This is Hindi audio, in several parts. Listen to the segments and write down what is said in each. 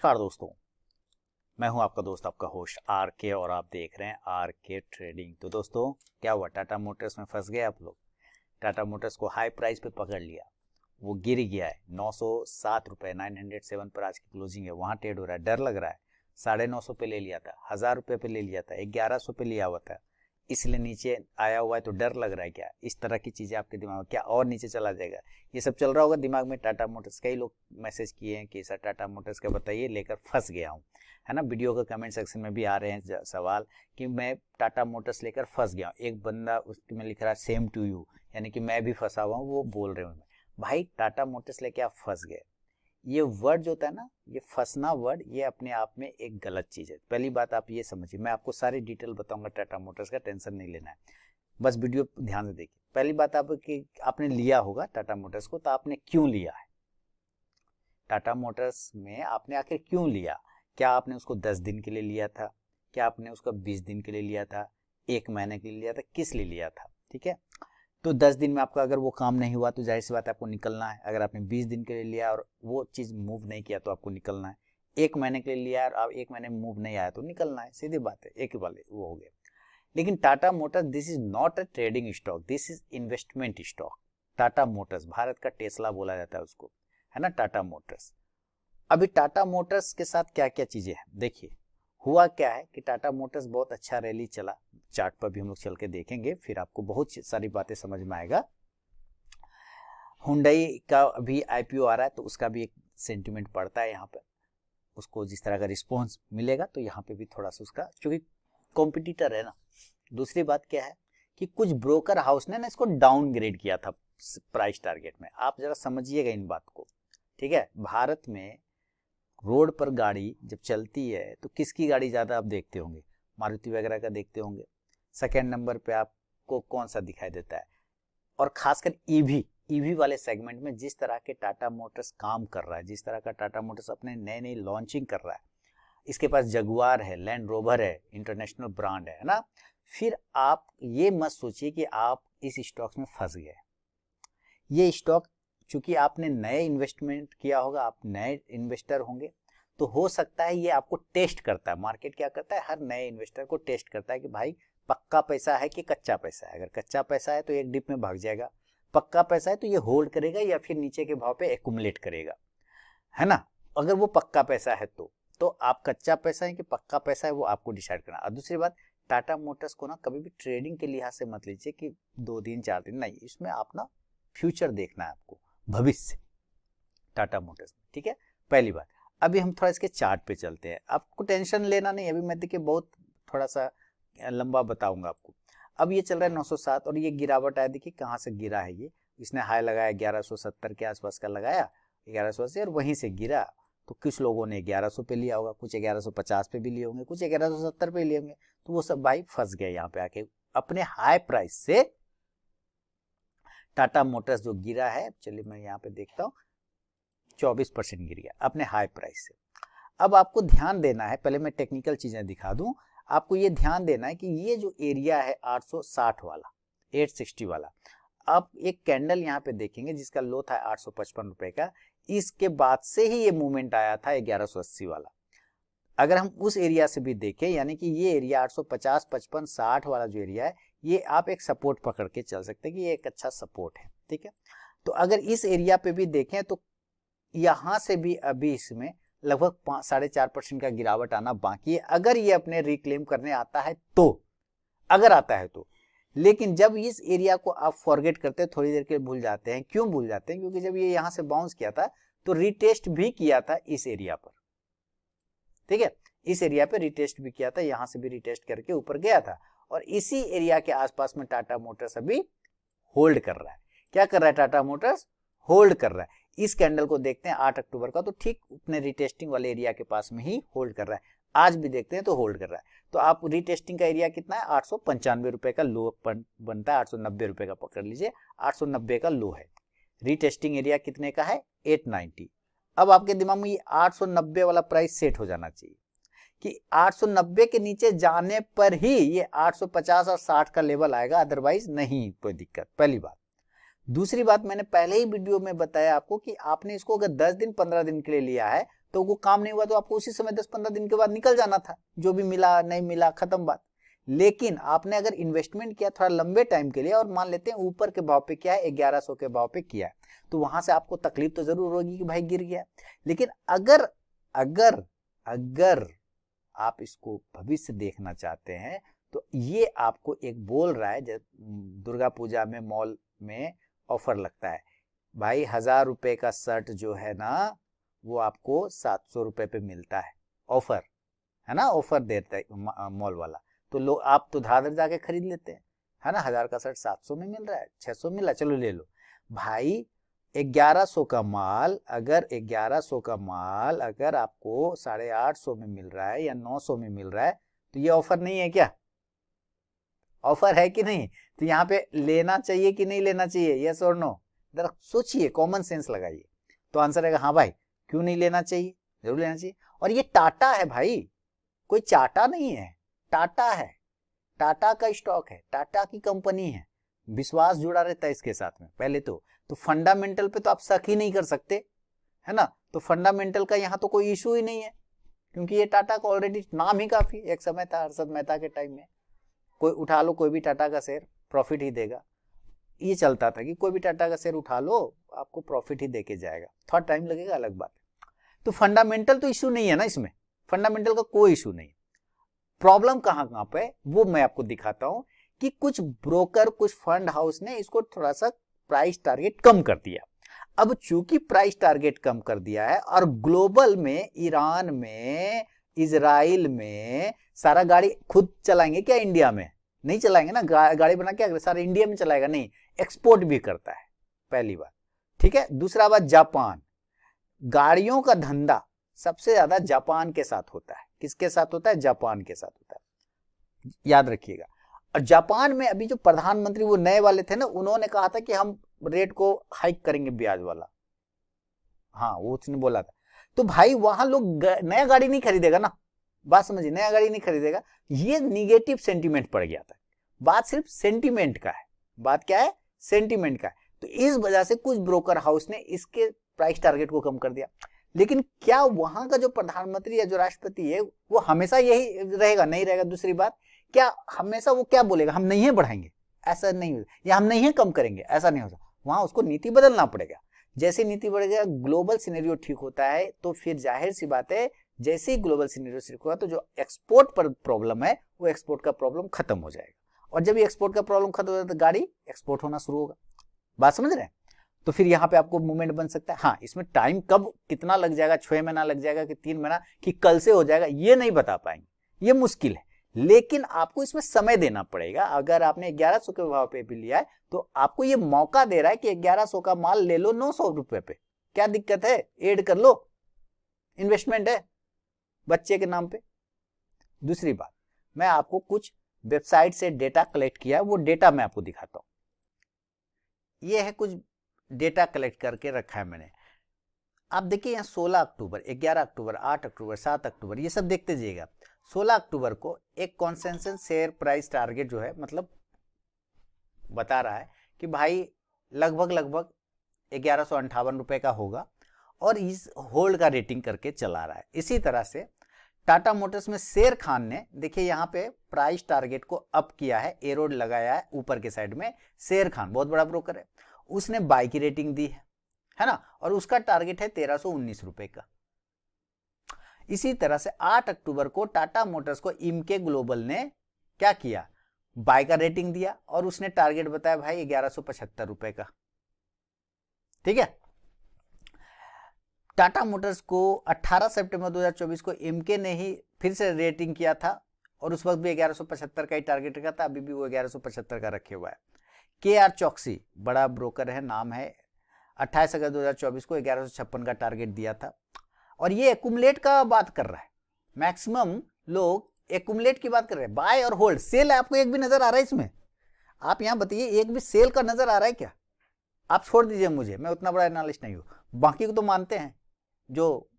नमस्कार दोस्तों, मैं हूं आपका दोस्त आपका होस्ट आर के और आप देख रहे हैं आर के ट्रेडिंग। तो दोस्तों क्या हुआ, टाटा मोटर्स में फंस गए आप लोग। टाटा मोटर्स को हाई प्राइस पे पकड़ लिया, वो गिर गया है 907 रुपए, 907 पर आज की क्लोजिंग है, वहां ट्रेड हो रहा है। डर लग रहा है, 950 पे ले लिया था, 1000 रुपए पे ले लिया था, 1100 पे लिया हुआ था, इसलिए नीचे आया हुआ है। तो डर लग रहा है क्या, इस तरह की चीजें आपके दिमाग में, क्या और नीचे चला जाएगा, ये सब चल रहा होगा दिमाग में। टाटा मोटर्स, कई लोग मैसेज किए हैं कि सर टाटा मोटर्स का बताइए, लेकर फंस गया हूँ, है ना। वीडियो का कमेंट सेक्शन में भी आ रहे हैं सवाल कि मैं टाटा मोटर्स लेकर फंस गया हूँ। एक बंदा उसमें लिख रहा है सेम टू यू, यानी कि मैं भी फंसा हुआ हूँ, वो बोल रहे हूँ भाई टाटा मोटर्स लेके आप फंस गए। ये वर्ड जो होता है ना, ये फंसना वर्ड, ये अपने आप में एक गलत चीज है। पहली बात आप ये समझिए, मैं आपको सारी डिटेल बताऊंगा टाटा मोटर्स का, टेंशन नहीं लेना है, बस वीडियो ध्यान से देखिए। पहली बात आप कि आपने लिया होगा टाटा मोटर्स को, तो आपने क्यों लिया है टाटा मोटर्स में, आपने आखिर क्यों लिया। क्या आपने उसको 10 दिन के लिए लिया था, क्या आपने उसको 20 दिन के लिए लिया था, 1 महीने के लिए लिया था, किस लिए लिया था। ठीक है, तो 10 दिन में आपका अगर वो काम नहीं हुआ तो जाहिर सी बात है आपको निकलना है। अगर आपने 20 दिन के लिए लिया और वो चीज मूव नहीं किया तो आपको निकलना है। 1 महीने के लिए लिया और आप 1 महीने में मूव नहीं आया तो निकलना है, सीधी बात है, एक ही वाले वो हो गया। लेकिन Tata Motors this is not a trading stock, this is investment stock. Tata Motors Bharat का टेस्ला बोला जाता है उसको, है ना, टाटा मोटर्स। अभी टाटा मोटर्स के साथ क्या क्या चीजें हैं देखिए। हुआ क्या है कि टाटा मोटर्स बहुत अच्छा रैली चला, चार्ट पर भी हम लोग चल के देखेंगे, फिर आपको बहुत सारी बातें समझ में आएगा। हुंडई का अभी आईपीओ आ रहा है तो उसका भी एक सेंटिमेंट पड़ता है यहाँ पे, उसको जिस तरह का रिस्पॉन्स मिलेगा तो यहाँ पे भी थोड़ा सा उसका, क्योंकि कॉम्पिटिटर है ना। दूसरी बात क्या है कि कुछ ब्रोकर हाउस ने ना इसको डाउनग्रेड किया था प्राइस टारगेट में, आप जरा समझिएगा इन बात को। ठीक है, भारत में रोड पर गाड़ी जब चलती है तो किसकी गाड़ी ज्यादा आप देखते होंगे, मारुति वगैरह का देखते होंगे। सेकेंड नंबर पे आपको कौन सा दिखाई देता है, और खासकर ईवी वाले सेगमेंट में जिस तरह के टाटा मोटर्स काम कर रहा है, जिस तरह का टाटा मोटर्स अपने नए नई लॉन्चिंग कर रहा है, इसके पास जगुआर है, लैंड रोवर है, इंटरनेशनल ब्रांड है ना। फिर आप ये मत सोचिए कि आप इस स्टॉक्स में फंस गए। ये स्टॉक चूंकि आपने नए इन्वेस्टमेंट किया होगा, आप नए इन्वेस्टर होंगे, तो हो सकता है ये आपको टेस्ट करता है। मार्केट क्या करता है, हर नए इन्वेस्टर को टेस्ट करता है कि भाई पक्का पैसा है कि कच्चा पैसा है। अगर कच्चा पैसा है तो एक डिप में भाग जाएगा, पक्का पैसा है तो ये होल्ड करेगा या फिर नीचे के भाव पे एक्युमुलेट करेगा, है ना। अगर वो पक्का पैसा है तो आप कच्चा पैसा है कि पक्का पैसा है वो आपको डिसाइड करना। और दूसरी बात, टाटा मोटर्स को ना कभी भी ट्रेडिंग के लिहाज से मत लीजिए कि 2 दिन 4 दिन, नहीं, इसमें आप ना फ्यूचर देखना है आपको, भविष्य टाटा मोटर्स में। ठीक है, पहली बात। अभी हम थोड़ा इसके चार्ट पे चलते हैं, आपको टेंशन लेना नहीं, अभी मैं देखिए बहुत थोड़ा सा लंबा बताऊंगा आपको। अब ये चल रहा है 907 और ये गिरावट आया, देखिए कहाँ से गिरा है ये, इसने हाई लगाया 1170 के आसपास का लगाया, 1180 और वहीं से गिरा। तो कुछ लोगों ने 1100 पे लिया होगा, कुछ 1150 पे भी लिए होंगे, कुछ 1170 पे लिए होंगे, तो वो सब भाई फंस गए यहाँ पे आके अपने हाई प्राइस से। टाटा मोटर्स जो गिरा है, चलिए मैं यहाँ पे देखता हूँ, 24% गिर गया अपने हाई प्राइस से। अब आपको ध्यान देना है, पहले मैं टेक्निकल चीजें दिखा दूं आपको, ये ध्यान देना है कि ये जो एरिया है 860 वाला, 860 वाला, आप एक कैंडल यहाँ पे देखेंगे जिसका लो था 855 रुपए का, इसके बाद से ही ये मूवमेंट आया था 1180 वाला। अगर हम उस एरिया से भी देखें, यानी कि ये एरिया 850, 55, 60 वाला जो एरिया है, ये आप एक सपोर्ट पकड़ के चल सकते हैं कि ये एक अच्छा सपोर्ट है। ठीक है, तो अगर इस एरिया पे भी देखें तो यहां से भी अभी इसमें लगभग 4.5% का गिरावट आना बाकी है, अगर ये अपने रिक्लेम करने आता है तो, अगर आता है तो। लेकिन जब इस एरिया को आप फॉरगेट करते हैं, थोड़ी देर के लिए भूल जाते हैं, क्यों भूल जाते हैं, क्योंकि जब ये यहां से बाउंस किया था तो रिटेस्ट भी किया था इस एरिया पर। ठीक है, इस एरिया पे रिटेस्ट भी किया था, यहां से भी रिटेस्ट करके ऊपर गया था, और इसी एरिया के आसपास में टाटा मोटर्स अभी होल्ड कर रहा है। क्या कर रहा है टाटा मोटर्स, होल्ड कर रहा है। इस कैंडल को देखते हैं 8 अक्टूबर का, तो ठीक अपने रिटेस्टिंग वाले एरिया के पास में ही होल्ड कर रहा है। आज भी देखते हैं तो होल्ड कर रहा है। तो आप रिटेस्टिंग का एरिया कितना है, 895 रुपए का लो बनता है, 890 रुपए का पकड़ लीजिए, 890 का लो है। रिटेस्टिंग एरिया कितने का है, 890। अब आपके दिमाग में ये 890 वाला प्राइस सेट हो जाना चाहिए कि 890 के नीचे जाने पर ही ये 850 और 60 का लेवल आएगा, अदरवाइज नहीं कोई दिक्कत, पहली बात। दूसरी बात, मैंने पहले ही वीडियो में बताया आपको कि आपने इसको अगर 10 दिन 15 दिन के लिए लिया है तो वो काम नहीं हुआ तो आपको उसी समय 10-15 दिन के बाद निकल जाना था, जो भी मिला नहीं मिला खत्म बात। लेकिन आपने अगर इन्वेस्टमेंट किया थोड़ा लंबे टाइम के लिए और मान लेते हैं ऊपर के भाव पे किया है, 1100 के भाव पे किया है, तो वहां से आपको तकलीफ तो जरूर होगी कि भाई गिर गया। लेकिन अगर अगर अगर आप इसको भविष्य देखना चाहते हैं तो ये आपको एक बोल रहा है, जब दुर्गा पूजा में मॉल में ऑफर लगता है भाई 1000 रुपए का शर्ट जो है ना वो आपको 700 रुपए पे मिलता है, ऑफर है ना, ऑफर देता है मॉल वाला, तो लोग आप तो धार जाके खरीद लेते हैं, है ना। 1000 का शर्ट 700 में मिल रहा है, 600 मिल रहा है, चलो ले लो भाई। 1100 का माल अगर 1100 का माल अगर आपको 850 में मिल रहा है या 900 में मिल रहा है तो ये ऑफर नहीं है क्या? ऑफर है कि नहीं? तो यहाँ पे लेना चाहिए कि नहीं लेना चाहिए, यस और नो? जरा सोचिए, कॉमन सेंस लगाइए, तो आंसर है हाँ भाई, क्यों नहीं लेना चाहिए, जरूर लेना चाहिए। और ये टाटा है भाई, कोई चाटा नहीं है, टाटा है, टाटा का स्टॉक है, टाटा की कंपनी है, विश्वास जुड़ा रहता है इसके साथ में। पहले तो फंडामेंटल पे तो आप शक ही नहीं कर सकते, है ना। तो फंडामेंटल का यहाँ तो कोई इशू ही नहीं है, क्योंकि ये टाटा का ऑलरेडी नाम ही काफी, एक समय था हर्षद मेहता के टाइम में, कोई उठा लो कोई भी टाटा का शेयर प्रॉफिट ही देगा, ये चलता था कि कोई भी टाटा का शेयर उठा लो आपको प्रॉफिट ही देके जाएगा, थोड़ा टाइम लगेगा अलग बात है। तो फंडामेंटल तो इशू नहीं है ना इसमें, फंडामेंटल का कोई इशू नहीं। प्रॉब्लम कहां कहां पे वो मैं आपको दिखाता हूं कि कुछ ब्रोकर कुछ फंड हाउस ने इसको थोड़ा सा प्राइस टारगेट कम कर दिया। अब चूंकि प्राइस टारगेट कम कर दिया है और ग्लोबल में ईरान में इजराइल में सारा गाड़ी खुद चलाएंगे क्या? इंडिया में नहीं चलाएंगे ना, गाड़ी बना के सारा इंडिया में चलाएगा नहीं, एक्सपोर्ट भी करता है, पहली बात, ठीक है। दूसरा बात, जापान, गाड़ियों का धंधा सबसे ज्यादा जापान के साथ होता है। किसके साथ होता है? जापान के साथ होता है, याद रखिएगा। और जापान में अभी जो प्रधानमंत्री वो नए वाले थे ना, उन्होंने कहा था कि हम रेट को हाइक करेंगे ब्याज वाला, हाँ वो उसने बोला था। तो भाई वहां लोग नया गाड़ी नहीं खरीदेगा ना, बात समझिए, नया गाड़ी नहीं खरीदेगा, ये निगेटिव सेंटीमेंट पड़ गया था। बात सिर्फ सेंटीमेंट का है, बात क्या है? सेंटीमेंट का है। तो इस वजह से कुछ ब्रोकर हाउस ने इसके प्राइस टारगेट को कम कर दिया। लेकिन क्या वहां का जो प्रधानमंत्री या जो राष्ट्रपति है वो हमेशा यही रहेगा? नहीं रहेगा। दूसरी बात, क्या हमेशा वो क्या बोलेगा? हम नहीं है बढ़ाएंगे, ऐसा नहीं हो, या हम नहीं है कम करेंगे, ऐसा नहीं होगा। वहां उसको नीति बदलना पड़ेगा। जैसे नीति बढ़ेगा, ग्लोबल सिनेरियो ठीक होता है, तो फिर जाहिर सी बात है जैसे ही ग्लोबल सिनेरियो ठीक होगा तो जो एक्सपोर्ट पर प्रॉब्लम है वो एक्सपोर्ट का प्रॉब्लम खत्म हो जाएगा। और जब ये एक्सपोर्ट का प्रॉब्लम खत्म हो जाएगा तो गाड़ी एक्सपोर्ट होना शुरू होगा। बात समझ रहे हैं? तो फिर यहाँ पे आपको मूवमेंट बन सकता है। हाँ, इसमें टाइम कब कितना लग जाएगा, 6 महीना लग जाएगा कि 3 महीना कि कल से हो जाएगा, ये नहीं बता पाएंगे, ये मुश्किल है। लेकिन आपको इसमें समय देना पड़ेगा। अगर आपने 1100 के भाव पे भी लिया है तो आपको ये मौका दे रहा है कि 1100 का माल ले लो 900 रुपए पे, क्या दिक्कत है? ऐड कर लो, इन्वेस्टमेंट है बच्चे के नाम पे। दूसरी बात, मैं आपको कुछ वेबसाइट से डेटा कलेक्ट किया है, वो डेटा मैं आपको दिखाता हूं। ये है कुछ डेटा कलेक्ट करके रखा है मैंने। आप देखिए यहाँ 16 अक्टूबर, 11 अक्टूबर, 8 अक्टूबर, 7 अक्टूबर, ये सब देखते जाइएगा। 16 अक्टूबर को एक कॉन्सेंसस शेयर प्राइस टारगेट जो है, मतलब बता रहा है कि भाई लगभग 1158 रुपए का होगा, और इस होल्ड का रेटिंग करके चला रहा है। इसी तरह से टाटा मोटर्स में शेर खान ने, देखिए यहाँ पे प्राइस टारगेट को अप किया है, एरो लगाया है ऊपर के साइड में। शेर खान बहुत बड़ा ब्रोकर है, उसने बाई की रेटिंग दी है ना, और उसका टारगेट है 1319 रुपए का। इसी तरह से 8 अक्टूबर को टाटा मोटर्स को इमके ग्लोबल ने क्या किया? बाय का रेटिंग दिया, और उसने टारगेट बताया भाई 1175 रुपए का, ठीक है। टाटा मोटर्स को 18 सितंबर 2024 को इमके ने ही फिर से रेटिंग किया था, और उस वक्त भी 1175 का ही टारगेट रखा था, अभी भी वो 1175 का रखे हुआ है। KR चौकसी बड़ा ब्रोकर है, नाम है, 28 अगस्त 2024 को 1156 का टारगेट दिया था, और ये एक्यूमुलेट का बात कर रहा है। मैक्सिमम लोग एक्यूमुलेट की बात कर रहे हैं, बाय और होल्ड। सेल आपको एक भी नजर आ रहा है इसमें? आप यहां बताइए, एक भी सेल का नजर आ रहा है क्या? आप छोड़ दीजिए मुझे, मैं उतना बड़ा एनालिस्ट नहीं हूं, बाकी को तो मानते हैं। जो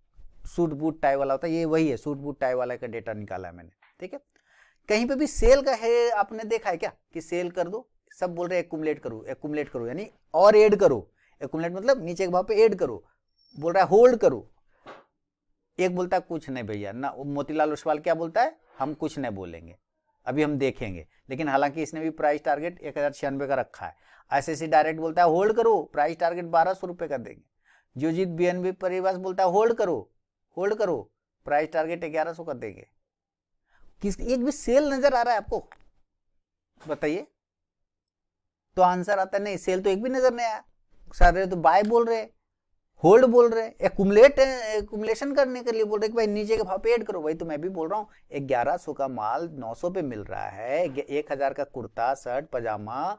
सूट बूट टाई वाला होता है, ये वही है, सूट बूट टाई वाला का डेटा निकाला है मैंने, ठीक है। कहीं पे भी सेल का है आपने देखा है क्या कि सेल कर दो? सब बोल रहे एक्यूमुलेट करो, एक्यूमुलेट करो, यानी और ऐड करो। एक्यूमुलेट मतलब नीचे के भाव पे ऐड करो, बोल रहा है होल्ड करो। एक बोलता है कुछ नहीं भैया ना, मोतीलाल ओसवाल क्या बोलता है, हम कुछ नहीं बोलेंगे, अभी हम देखेंगे, लेकिन हालांकि इसने भी प्राइस टारगेट 1096 का रखा है। आईसीआईसी डायरेक्ट बोलता है होल्ड करो, प्राइस टारगेट 1200 रुपये का देंगे। जियोजीत बीएनबी परिवार बोलता है होल्ड करो, प्राइस टारगेट 1100 का देंगे। किस एक भी सेल नजर आ रहा है आपको, बताइए? तो आंसर आता नहीं, सेल तो एक भी नजर नहीं आया। सारे तो बाय बोल रहे, होल्ड बोल रहे, एक्युमुलेशन करने के लिए बोल रहे कि भाई नीचे के भाव पे ऐड करो। भाई तो मैं भी बोल रहा हूँ 1100 का माल 900 पे मिल रहा है, 1000 का कुर्ता शर्ट पजामा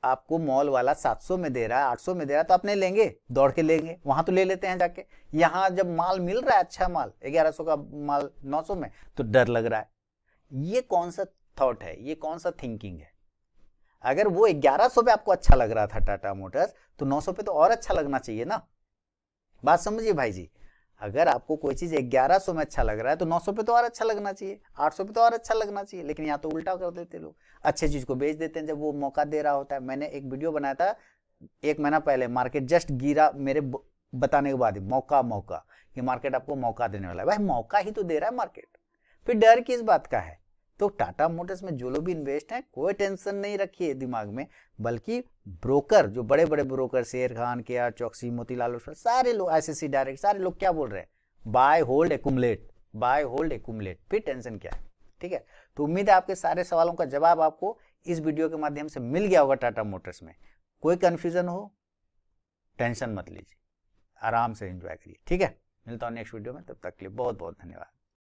आपको मॉल वाला 700 में दे रहा है, 800 में दे रहा है, तो आप नहीं लेंगे, दौड़ के लेंगे, वहां तो ले लेते हैं जाके। यहाँ जब माल मिल रहा है, अच्छा माल 1100 का माल 900 में, तो डर लग रहा है। ये कौन सा थॉट है, ये कौन सा थिंकिंग है? अगर वो 1100 पे आपको अच्छा लग रहा था टाटा मोटर्स, तो 900 पे तो और अच्छा लगना चाहिए ना। बात समझिए भाई जी, अगर आपको कोई चीज 1100 में अच्छा लग रहा है तो 900 पे तो और अच्छा लगना चाहिए, 800 पे तो और अच्छा लगना चाहिए, लेकिन यहाँ तो उल्टा कर देते लोग, अच्छे चीज को बेच देते हैं जब वो मौका दे रहा होता है। मैंने एक वीडियो बनाया था 1 महीना पहले, मार्केट जस्ट गिरा मेरे बताने के बाद ही, मौका कि मार्केट आपको मौका देने वाला है। भाई मौका ही तो दे रहा है मार्केट, फिर डर किस बात का है? तो टाटा मोटर्स में जो लोग भी इन्वेस्ट हैं, कोई टेंशन नहीं रखिए दिमाग में, बल्कि ब्रोकर, जो बड़े बड़े ब्रोकर, शेर खान, केआर चौकसी, मोतीलाल ओसवाल, सारे लोग, आईसीआईसी डायरेक्ट, सारे लोग क्या बोल रहे हैं, buy hold accumulate, buy hold accumulate, फिर टेंशन क्या है? ठीक है, तो उम्मीद है आपके सारे सवालों का जवाब आपको इस वीडियो के माध्यम से मिल गया होगा। टाटा मोटर्स में कोई कंफ्यूजन हो, टेंशन मत लीजिए, आराम से एंजॉय करिए। ठीक है, मिलता हूं नेक्स्ट वीडियो में, तब तक के लिए बहुत बहुत धन्यवाद।